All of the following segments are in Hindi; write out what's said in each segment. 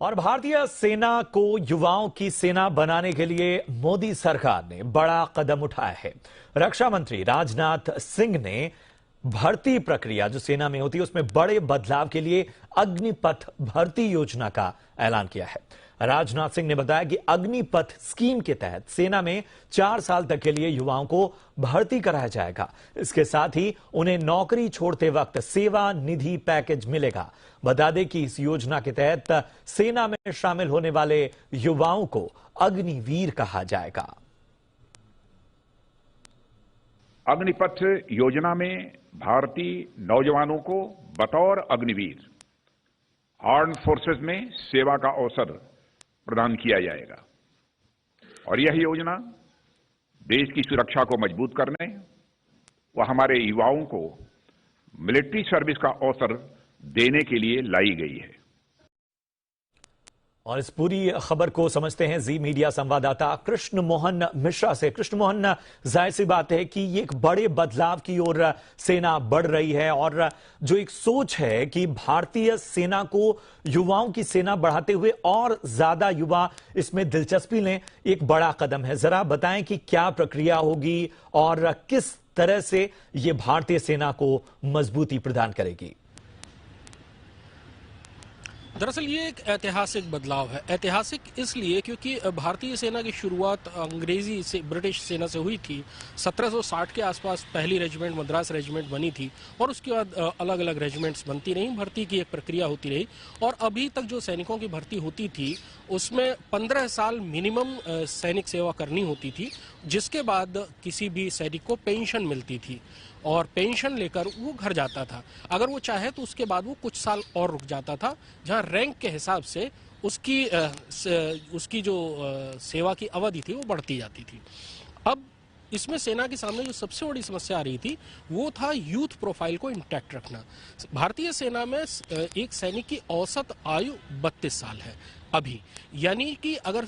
और भारतीय सेना को युवाओं की सेना बनाने के लिए मोदी सरकार ने बड़ा कदम उठाया है। रक्षा मंत्री राजनाथ सिंह ने भर्ती प्रक्रिया जो सेना में होती है उसमें बड़े बदलाव के लिए अग्निपथ भर्ती योजना का ऐलान किया है। राजनाथ सिंह ने बताया कि अग्निपथ स्कीम के तहत सेना में 4 साल तक के लिए युवाओं को भर्ती कराया जाएगा। इसके साथ ही उन्हें नौकरी छोड़ते वक्त सेवा निधि पैकेज मिलेगा। बता दें कि इस योजना के तहत सेना में शामिल होने वाले युवाओं को अग्निवीर कहा जाएगा। अग्निपथ योजना में भारतीय नौजवानों को बतौर अग्निवीर आर्म्ड फोर्सेस में सेवा का अवसर प्रदान किया जाएगा और यह योजना देश की सुरक्षा को मजबूत करने व हमारे युवाओं को मिलिट्री सर्विस का अवसर देने के लिए लाई गई है। और इस पूरी खबर को समझते हैं जी मीडिया संवाददाता कृष्ण मोहन मिश्रा से। कृष्ण मोहन, जाहिर सी बात है कि ये एक बड़े बदलाव की ओर सेना बढ़ रही है और जो एक सोच है कि भारतीय सेना को युवाओं की सेना बढ़ाते हुए और ज्यादा युवा इसमें दिलचस्पी लें, एक बड़ा कदम है। जरा बताएं कि क्या प्रक्रिया होगी और किस तरह से ये भारतीय सेना को मजबूती प्रदान करेगी। दरअसल ये एक ऐतिहासिक बदलाव है। ऐतिहासिक इसलिए क्योंकि भारतीय सेना की शुरुआत अंग्रेजी से ब्रिटिश सेना से हुई थी। 1760 के आसपास पहली रेजिमेंट मद्रास रेजिमेंट बनी थी और उसके बाद अलग अलग रेजिमेंट्स बनती रहीं। भर्ती की एक प्रक्रिया होती रही और अभी तक जो सैनिकों की भर्ती होती थी उसमें 15 साल मिनिमम सैनिक सेवा करनी होती थी, जिसके बाद किसी भी सैनिक को पेंशन मिलती थी और पेंशन लेकर वो घर जाता था। अगर वो चाहे तो उसके बाद वो कुछ साल और रुक जाता था, जहां रैंक के हिसाब से उसकी जो सेवा की अवधि थी वो बढ़ती जाती थी। अब इसमें सेना के सामने जो सबसे बड़ी समस्या आ रही थी वो था यूथ प्रोफाइल को इंटैक्ट रखना। भारतीय सेना में एक सैनिक की औसत आयु 32 साल है अभी, यानी कि अगर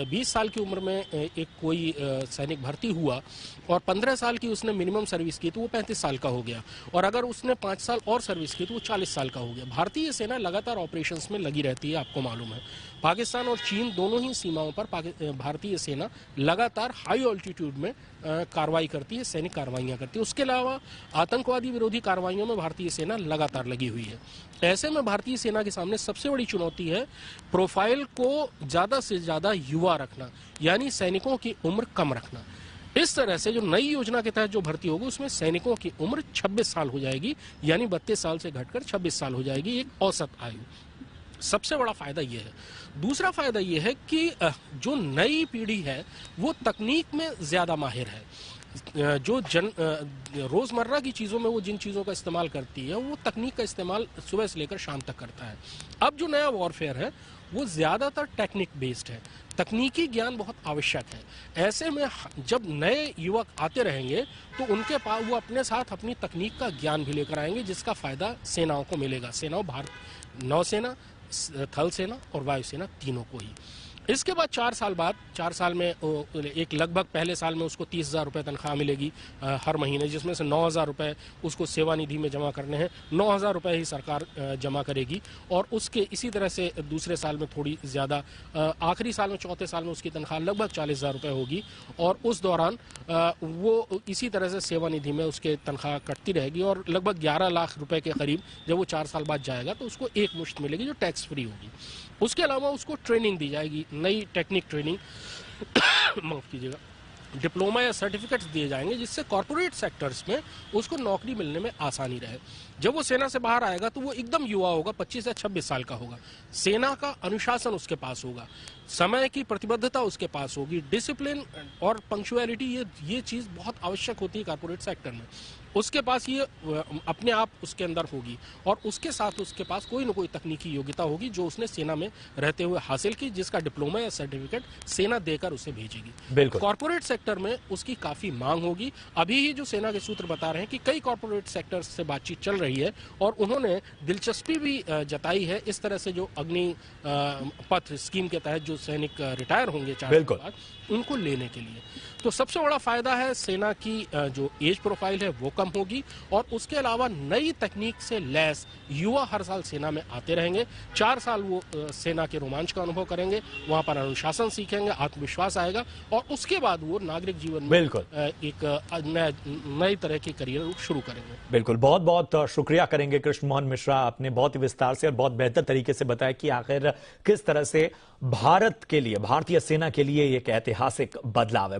20 साल की उम्र में एक कोई सैनिक भर्ती हुआ और 15 साल की उसने मिनिमम सर्विस की तो वो 35 साल का हो गया और अगर उसने 5 साल और सर्विस की तो वो 40 साल का हो गया। भारतीय सेना लगातार ऑपरेशंस में लगी रहती है, आपको मालूम है। पाकिस्तान और चीन दोनों ही सीमाओं पर भारतीय सेना लगातार हाई ऑल्टीट्यूड में कार्रवाई करती है, सैनिक कार्रवाइयां करती है। उसके अलावा आतंकवादी विरोधी कार्रवाइयों में भारतीय सेना लगातार लगी हुई है। ऐसे में भारतीय सेना के सामने सबसे बड़ी चुनौती है प्रोफाइल को ज्यादा से ज्यादा युवा रखना, यानी सैनिकों की उम्र कम रखना। इस तरह से जो नई योजना के तहत जो भर्ती होगी उसमें सैनिकों की उम्र 26 साल हो जाएगी, यानी 32 साल से घटकर 26 साल हो जाएगी, एक औसत आयु। सबसे बड़ा फायदा यह है। दूसरा फायदा यह है कि जो नई पीढ़ी है वो तकनीक में ज्यादा माहिर है। जो रोजमर्रा की चीजों में वो जिन चीजों का इस्तेमाल करती है वो तकनीक का इस्तेमाल सुबह से लेकर शाम तक करता है। अब जो नया वॉरफेयर है वो ज्यादातर टेक्निक बेस्ड है, तकनीकी ज्ञान बहुत आवश्यक है। ऐसे में जब नए युवक आते रहेंगे तो उनके पास वो अपने साथ अपनी तकनीक का ज्ञान भी लेकर आएंगे, जिसका फायदा सेनाओं को मिलेगा। सेनाओं, भारत नौसेना, थल सेना और वायुसेना, तीनों को ही। इसके बाद 4 साल बाद, 4 साल में एक लगभग पहले साल में उसको 30,000 रुपये तनख्वाह मिलेगी हर महीने, जिसमें से 9,000 रुपये उसको सेवा निधि में जमा करने हैं। 9,000 रुपये ही सरकार जमा करेगी और उसके इसी तरह से दूसरे साल में थोड़ी ज़्यादा, आखिरी साल में, चौथे साल में उसकी तनख्वाह लगभग 40,000 रुपये होगी और उस दौरान वो इसी तरह से सेवा निधि में उसके तनख्वाह कटती रहेगी और लगभग 11 लाख रुपये के करीब जब वो 4 साल बाद जाएगा तो उसको एक मुश्त मिलेगी जो टैक्स फ्री होगी। उसके अलावा उसको ट्रेनिंग दी जाएगी, नई टेक्निक ट्रेनिंग माफ कीजिएगा, डिप्लोमा या सर्टिफिकेट्स दिए जाएंगे, जिससे कॉर्पोरेट सेक्टर्स में उसको नौकरी मिलने में आसानी रहे। जब वो सेना से बाहर आएगा तो वो एकदम युवा होगा, 25 या 26 साल का होगा। सेना का अनुशासन उसके पास होगा, समय की प्रतिबद्धता उसके पास होगी, डिसिप्लिन और पंक्चुअलिटी, ये चीज बहुत आवश्यक होती है कॉर्पोरेट सेक्टर में। उसके पास ये अपने आप उसके अंदर होगी और उसके साथ उसके पास कोई न कोई तकनीकी योग्यता होगी जो उसने सेना में रहते हुए हासिल की, जिसका डिप्लोमा या सर्टिफिकेट सेना देकर उसे भेजेगी। कॉर्पोरेट सेक्टर में उसकी काफी मांग होगी। अभी ही जो सेना के सूत्र बता रहे हैं कि कई कॉर्पोरेट सेक्टर्स से बातचीत चल रही है और उन्होंने दिलचस्पी भी जताई है इस तरह से जो अग्नि पथ स्कीम के तहत जो सैनिक रिटायर होंगे 4 साल बाद, उनको लेने के लिए। तो सबसे बड़ा फायदा है सेना की जो एज प्रोफाइल है वो कम कम होगी और उसके अलावा नई तकनीक से लैस युवा हर साल सेना में आते रहेंगे। 4 साल वो सेना के रोमांच का अनुभव करेंगे, वहां पर अनुशासन सीखेंगे, आत्मविश्वास आएगा और उसके बाद वो नागरिक जीवन में बिल्कुल एक नई तरह की करियर शुरू करेंगे। बिल्कुल, बहुत बहुत शुक्रिया करेंगे कृष्ण मोहन मिश्रा। आपने बहुत ही विस्तार से और बहुत बेहतर तरीके से बताया कि आखिर किस तरह से भारत के लिए, भारतीय सेना के लिए एक ऐतिहासिक बदलाव है।